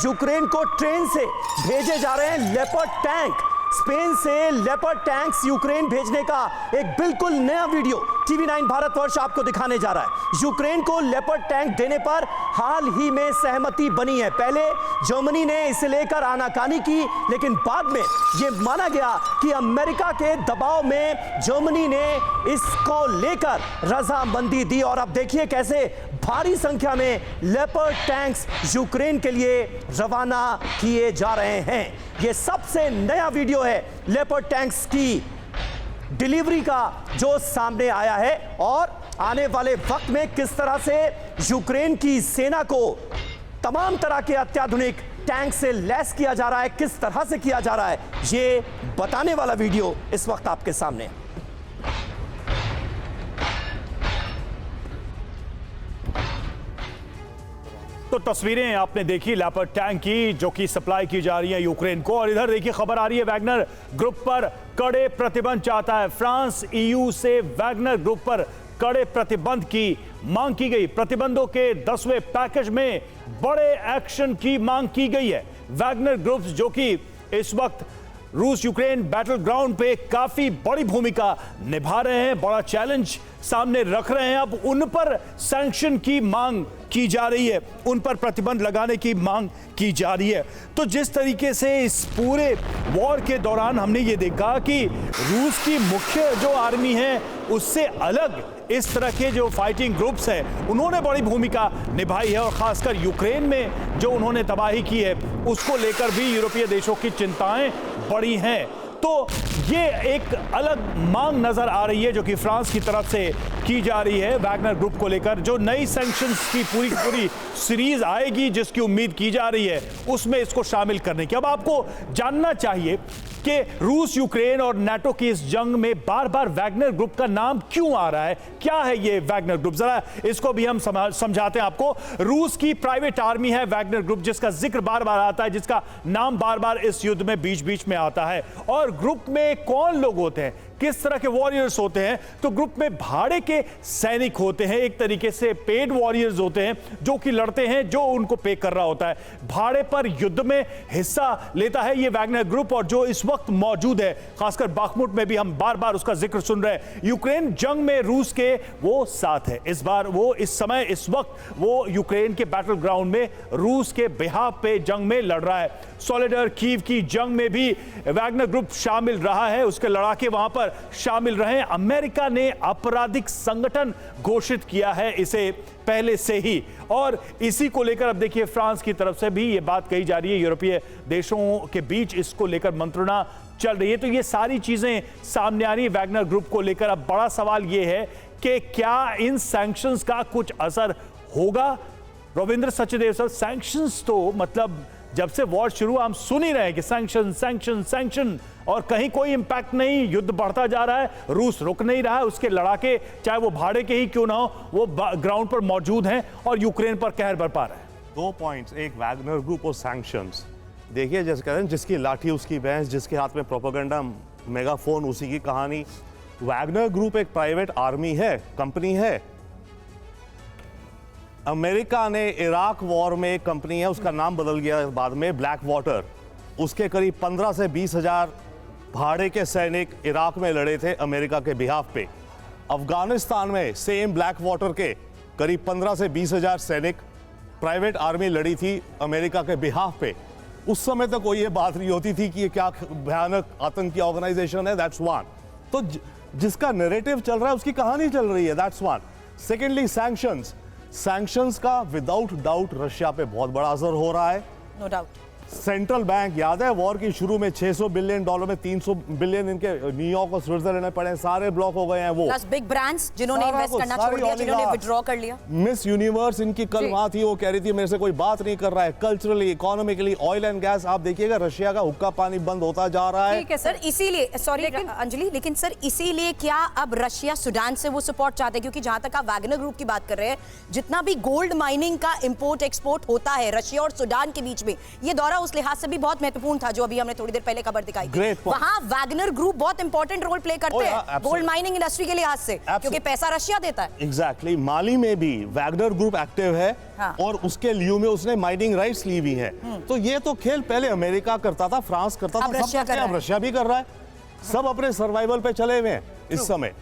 Ukraine को train से भेजे जा रहे हैं लेपर्ड टैंक। स्पेन से लेपर्ड टैंक्स यूक्रेन भेजने का एक बिल्कुल नया वीडियो TV9 भारतवर्ष आपको दिखाने जा रहा है। यूक्रेन को लेपर्ड टैंक देने पर हाल ही में सहमति बनी है। पहले जर्मनी ने इसे लेकर आनाकानी की, लेकिन बाद में यह माना गया कि अमेरिका के दबाव में जर्मनी ने इसको लेकर रजामंदी दी। और अब देखिए कैसे भारी संख्या में लेपर्ड टैंक्स यूक्रेन के लिए रवाना किए जा रहे हैं। यह सबसे नया वीडियो है लेपर्ड टैंक्स की डिलीवरी का जो सामने आया है, और आने वाले वक्त में किस तरह से यूक्रेन की सेना को तमाम तरह के अत्याधुनिक टैंक से लैस किया जा रहा है, किस तरह से किया जा रहा है, ये बताने वाला वीडियो इस वक्त आपके सामने है। तो तस्वीरें आपने देखी लेपर्ड टैंक की जो कि सप्लाई की जा रही है यूक्रेन को। और इधर देखिए खबर आ रही है वैगनर ग्रुप पर कड़े प्रतिबंध चाहता है फ्रांस। EU से वैगनर ग्रुप पर कड़े प्रतिबंध की मांग की गई। प्रतिबंधों के 10वें पैकेज में बड़े एक्शन की मांग की गई है। वैगनर ग्रुप जो कि इस वक्त रूस यूक्रेन बैटल ग्राउंड पे काफी बड़ी भूमिका निभा रहे हैं, बड़ा चैलेंज सामने रख रहे हैं, अब उन पर सैंक्शन की मांग की जा रही है, उन पर प्रतिबंध लगाने की मांग की जा रही है। तो जिस तरीके से इस पूरे वॉर के दौरान हमने ये देखा कि रूस की मुख्य जो आर्मी है उससे अलग इस तरह के जो फाइटिंग ग्रुप्स हैं उन्होंने बड़ी भूमिका निभाई है, और खासकर यूक्रेन में जो उन्होंने तबाही की है उसको लेकर भी यूरोपीय देशों की चिंताएं बड़ी हैं। तो ये एक अलग मांग नजर आ रही है जो कि फ्रांस की तरफ से की जा रही है वैगनर ग्रुप को लेकर। जो नई सैंक्शंस की पूरी सीरीज आएगी जिसकी उम्मीद की जा रही है उसमें इसको शामिल करने की। अब आपको जानना चाहिए कि रूस यूक्रेन और नाटो की इस जंग में बार बार वैगनर ग्रुप का नाम क्यों आ रहा है, क्या है ये वैगनर ग्रुप, जरा इसको भी हम समझाते हैं आपको। रूस की प्राइवेट आर्मी है वैगनर ग्रुप, जिसका जिक्र बार बार आता है, जिसका नाम बार बार इस युद्ध में बीच बीच में आता है। और ग्रुप में कौन लोग होते हैं, किस तरह के वॉरियर्स होते हैं, तो ग्रुप में भाड़े के सैनिक होते हैं, एक तरीके से पेड वॉरियर्स होते हैं जो कि लड़ते हैं, जो उनको पे कर रहा होता है। भाड़े पर युद्ध में हिस्सा लेता है ये वैगनर ग्रुप, और जो इस वक्त मौजूद है खासकर बाखमुट में भी हम बार बार उसका जिक्र सुन रहे हैं। यूक्रेन जंग में रूस के वो साथ है, इस बार वो इस वक्त वो यूक्रेन के बैटल ग्राउंड में रूस के बिहाफ पे जंग में लड़ रहा है। सोलेडर कीव की जंग में भी वैगनर ग्रुप शामिल रहा है, उसके लड़ाके वहां पर शामिल रहे। अमेरिका ने आपराधिक संगठन घोषित किया है इसे पहले से ही, और इसी को लेकर अब देखिए फ्रांस की तरफ से भी ये बात कही जा रही है, यूरोपीय देशों के बीच इसको लेकर मंत्रणा चल रही है। तो ये सारी चीजें सामने आ रही है वैगनर ग्रुप को लेकर। अब बड़ा सवाल ये है कि क्या इन सैंक्शंस का कुछ असर होगा। रविंद्र सचदेव सर, सैंक्शंस तो मतलब जब से वॉर शुरू हम सुन ही रहे हैं कि सैंक्शन सैंक्शन सैंक्शन, और कहीं कोई इंपैक्ट नहीं, युद्ध बढ़ता जा रहा है, रूस रुक नहीं रहा है, उसके लड़ाके चाहे वो भाड़े के ही क्यों ना हो वो ग्राउंड पर मौजूद हैं और यूक्रेन पर कहर बरपा रहे हैं। 2 पॉइंट्स, एक वैगनर ग्रुप और सैंक्शंस। देखिए जैसे कहते हैं जिसकी लाठी उसकी भैंस, जिसके हाथ में प्रोपेगेंडा मेगाफोन उसी की कहानी। वैगनर ग्रुप एक प्राइवेट आर्मी है, कंपनी है। अमेरिका ने इराक वॉर में एक कंपनी है, उसका नाम बदल गया बाद में, ब्लैक वाटर, उसके करीब 15 से 20 हजार भाड़े के सैनिक इराक में लड़े थे अमेरिका के बिहाफ पे। अफगानिस्तान में सेम ब्लैक वाटर के करीब 15 से 20 हजार सैनिक प्राइवेट आर्मी लड़ी थी अमेरिका के बिहाफ पे। उस समय तक कोई ये बात नहीं होती थी कि ये क्या भयानक आतंकी ऑर्गेनाइजेशन है, दैट्स वन। तो जिसका नैरेटिव चल रहा है उसकी कहानी चल रही है, दैट्स वन। सेकेंडली सैंक्शंस का विदाउट डाउट रशिया पे बहुत बड़ा असर हो रहा है, नो डाउट। सेंट्रल बैंक, याद है वॉर की शुरू में $600 बिलियन में 300 बिलियन इनके न्यूयॉर्क और स्विट्जरलैंड में पड़े, सारे ब्लॉक हो गए हैं। वो प्लस बिग ब्रांड्स जिन्होंने इन्वेस्ट करना छोड़ दिया, जिन्होंने विथड्रॉ कर लिया। मिस यूनिवर्स इनकी कल वहां थी, वो कह रही थी मेरे से कोई बात नहीं कर रहा है। Culturally, economically, oil and gas, आप देखिएगा रशिया का हुक्का पानी बंद होता जा रहा है। ठीक है सर, इसीलिए सॉरी अंजलि, लेकिन सर इसीलिए क्या अब रशिया सूडान से वो सपोर्ट चाहते हैं? क्योंकि जहां तक आप वैगनर ग्रुप की बात कर रहे हैं, जितना भी गोल्ड माइनिंग का इंपोर्ट एक्सपोर्ट होता है रशिया और सूडान के बीच में, ये दौरा उस लिहाज से भी बहुत महत्वपूर्ण था, जो अभी हमने थोड़ी देर पहले खबर दिखाई थी। Great point. वहां वैगनर ग्रुप बहुत इंपॉर्टेंट रोल प्ले करते Oh, yeah, हैं absolutely. गोल्ड माइनिंग इंडस्ट्री के लिहाज से, क्योंकि पैसा रशिया देता है। एग्जैक्टली माली में भी वैगनर ग्रुप एक्टिव है। हाँ। और उसके लियो में उसने माइनिंग राइट्स ली हुई है। तो ये तो खेल पहले अमेरिका करता था, फ्रांस करता था, अब सब रशिया करते कर हैं, रहा अब है। रशिया भी कर रहा है। सब अपने सर्वाइवल पे चले हुए हैं इस समय।